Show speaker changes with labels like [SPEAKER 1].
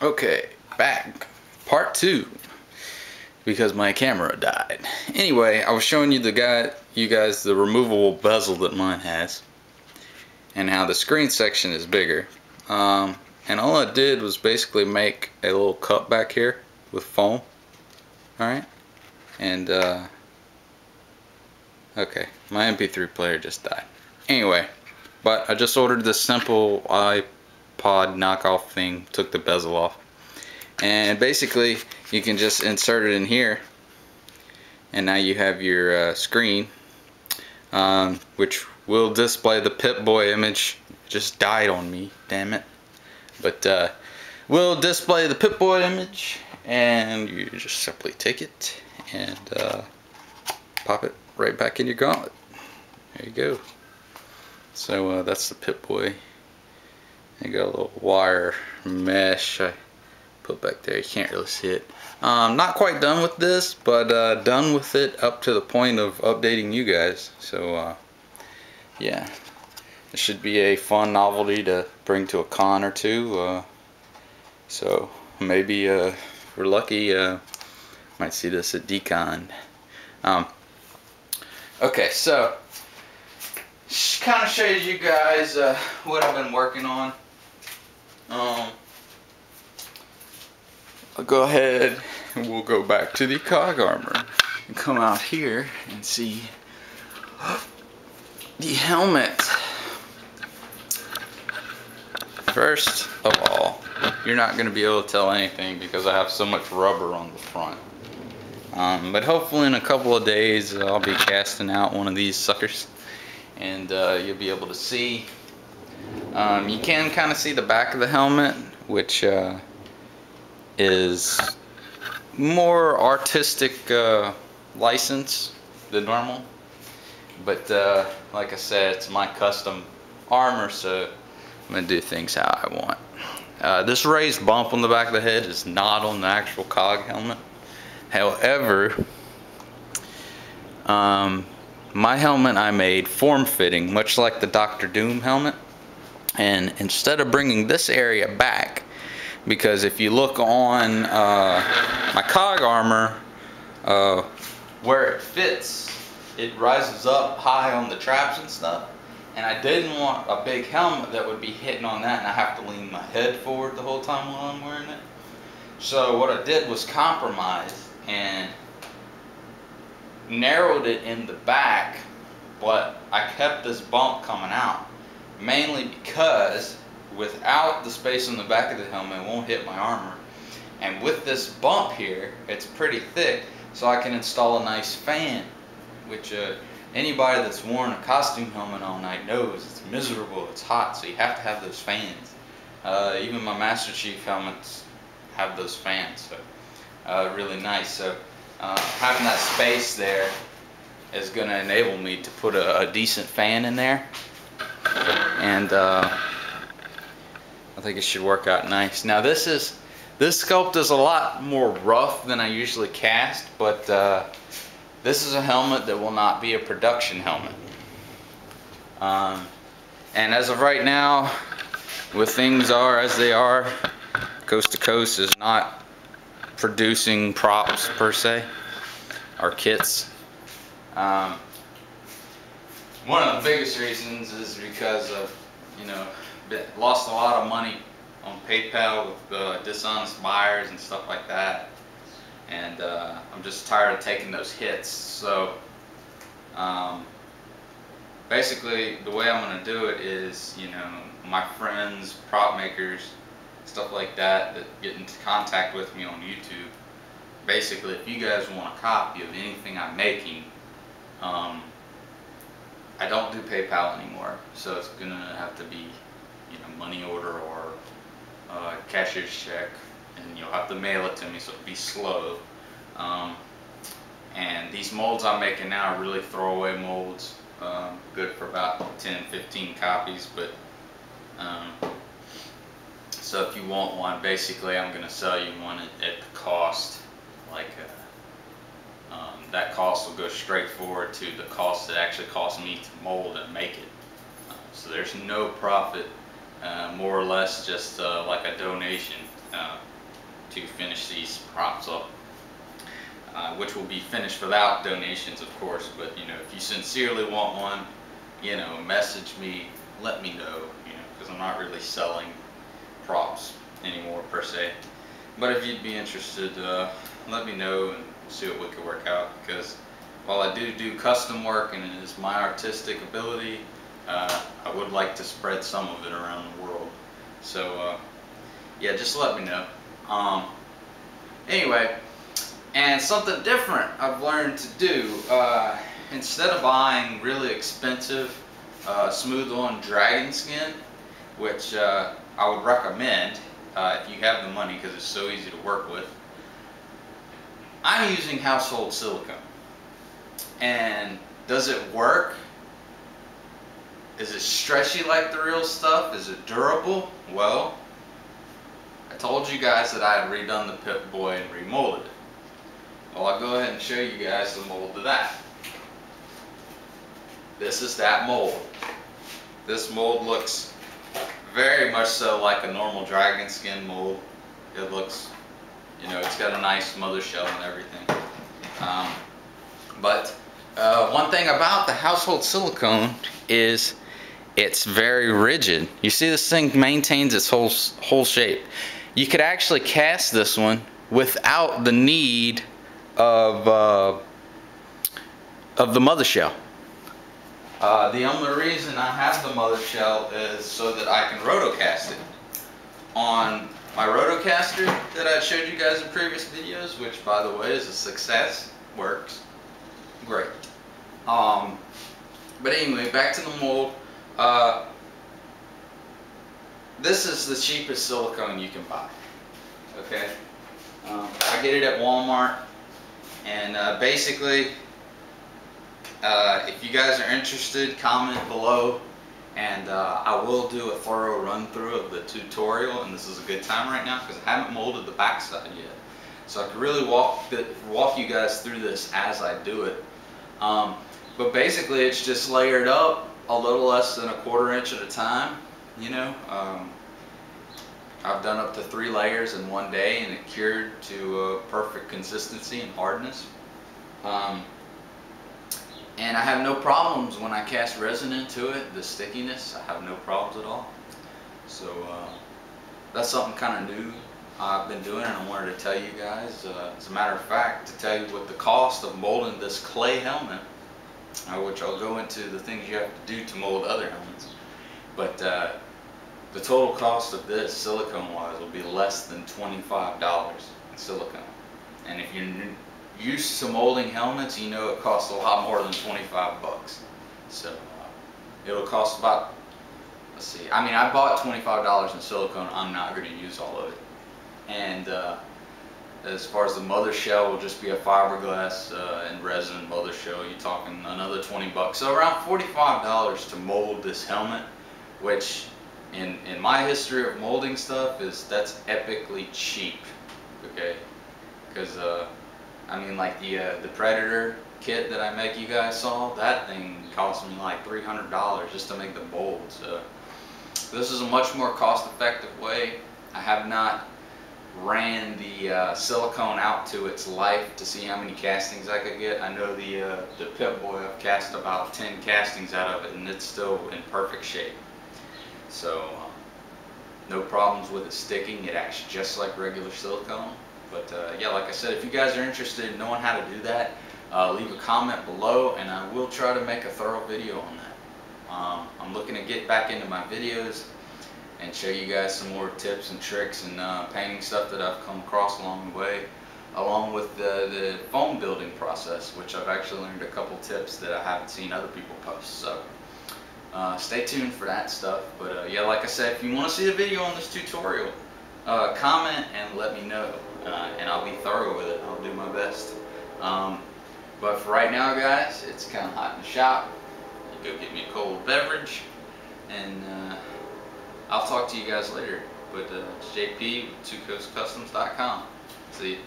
[SPEAKER 1] Okay, back. Part 2. Because my camera died. Anyway, I was showing you guys the removable bezel that mine has. And how the screen section is bigger. And all I did was basically make a little cup back here with foam. Alright? And, okay, my MP3 player just died. Anyway, but I just ordered this simple iPod knockoff thing, took the bezel off. And basically you can just insert it in here and now you have your screen, which will display the Pip-Boy image. It just died on me, damn it. But will display the Pip-Boy image, and you just simply take it and pop it right back in your gauntlet. There you go. So that's the Pip-Boy. You got a little wire mesh I put back there. You can't really see it. Not quite done with this, but done with it up to the point of updating you guys. So yeah, it should be a fun novelty to bring to a con or two. So maybe if we're lucky, might see this at Decon. Okay, so kind of shows you guys what I've been working on. I'll go ahead and we'll go back to the cog armor and come out here and see the helmet. First of all, you're not going to be able to tell anything because I have so much rubber on the front. But hopefully in a couple of days I'll be casting out one of these suckers and you'll be able to see. You can kind of see the back of the helmet, which is more artistic license than normal. But like I said, it's my custom armor, so I'm going to do things how I want. This raised bump on the back of the head is not on the actual cog helmet. However, my helmet I made form-fitting, much like the Dr. Doom helmet. And instead of bringing this area back, because if you look on my cog armor, where it fits, it rises up high on the traps and stuff. And I didn't want a big helmet that would be hitting on that and I have to lean my head forward the whole time while I'm wearing it. So what I did was compromise and narrowed it in the back, but I kept this bump coming out. Mainly because without the space on the back of the helmet, it won't hit my armor. And with this bump here, it's pretty thick, so I can install a nice fan, which anybody that's worn a costume helmet all night knows it's miserable, it's hot, so you have to have those fans. Even my Master Chief helmets have those fans, so really nice. So having that space there is going to enable me to put a decent fan in there. And I think it should work out nice. Now this sculpt is a lot more rough than I usually cast, but this is a helmet that will not be a production helmet. And as of right now, with things are as they are, Coast to Coast is not producing props per se, or kits. One of the biggest reasons is because of, lost a lot of money on PayPal with dishonest buyers and stuff like that, and I'm just tired of taking those hits. So basically the way I'm going to do it is, my friends, prop makers, stuff like that get into contact with me on YouTube. Basically, if you guys want a copy of anything I'm making, I don't do PayPal anymore, so it's gonna have to be, money order or cashier's check, and you'll have to mail it to me, so it'll be slow. And these molds I'm making now are really throwaway molds, good for about 10, 15 copies. But so if you want one, basically I'm gonna sell you one at the cost, like. That cost will go straight forward to the cost that actually cost me to mold and make it. So there's no profit, more or less just like a donation. to finish these props up, which will be finished without donations, of course. But you know, if you sincerely want one, you know, message me, let me know, you know, because I'm not really selling props anymore per se. But if you'd be interested, let me know and see what we could work out, because while I do custom work and it is my artistic ability, I would like to spread some of it around the world. So yeah, just let me know. Anyway, and something different I've learned to do, instead of buying really expensive smooth on dragon skin, which I would recommend if you have the money because it's so easy to work with, I'm using household silicone. And does it work? Is it stretchy like the real stuff? Is it durable? Well, I told you guys that I had redone the Pip-Boy and remolded it. Well, I'll go ahead and show you guys the mold of that. This is that mold. This mold looks very much so like a normal dragon skin mold. It looks, you know, it's got a nice mother shell and everything. But one thing about the household silicone is it's very rigid. You see, this thing maintains its whole shape. You could actually cast this one without the need of the mother shell. The only reason I have the mother shell is so that I can rotocast it. On my rotocaster that I showed you guys in previous videos, which by the way is a success, works great. But anyway, back to the mold. This is the cheapest silicone you can buy. Okay, I get it at Walmart, and basically, if you guys are interested, comment below, and I will do a thorough run through of the tutorial. And this is a good time right now because I haven't molded the backside yet, so I can really walk you guys through this as I do it. But basically, it's just layered up a little less than 1/4 inch at a time. You know, I've done up to 3 layers in one day, and it cured to perfect consistency and hardness. And I have no problems when I cast resin into it. The stickiness, I have no problems at all. So that's something kind of new I've been doing, and I wanted to tell you guys. As a matter of fact, to tell you what the cost of molding this clay helmet, which I'll go into the things you have to do to mold other helmets. But the total cost of this, silicone-wise, will be less than $25 in silicone. And if you're used to molding helmets, you know it costs a lot more than 25 bucks. So it'll cost about, let's see, I mean, I bought $25 in silicone. I'm not going to use all of it. And as far as the mother shell, will just be a fiberglass and resin mother shell. You're talking another 20 bucks. So around $45 to mold this helmet, which in my history of molding stuff, that's epically cheap. Okay, because I mean, like the Predator kit that I make you guys saw, that thing cost me like $300 just to make the mold. So this is a much more cost-effective way. I have not ran the silicone out to its life to see how many castings I could get. I know the Pip-Boy, I've cast about 10 castings out of it, and it's still in perfect shape. So no problems with it sticking. It acts just like regular silicone. But yeah, like I said, if you guys are interested in knowing how to do that, leave a comment below, and I will try to make a thorough video on that. I'm looking to get back into my videos and show you guys some more tips and tricks and painting stuff that I've come across along the way, along with the foam building process, which I've actually learned a couple tips that I haven't seen other people post. So stay tuned for that stuff. But yeah, like I said, if you want to see a video on this tutorial, comment and let me know, and I'll be thorough with it. I'll do my best. But for right now, guys, it's kind of hot in the shop. Go get me a cold beverage, and I'll talk to you guys later. But it's JP with twocoastcustoms.com. See you.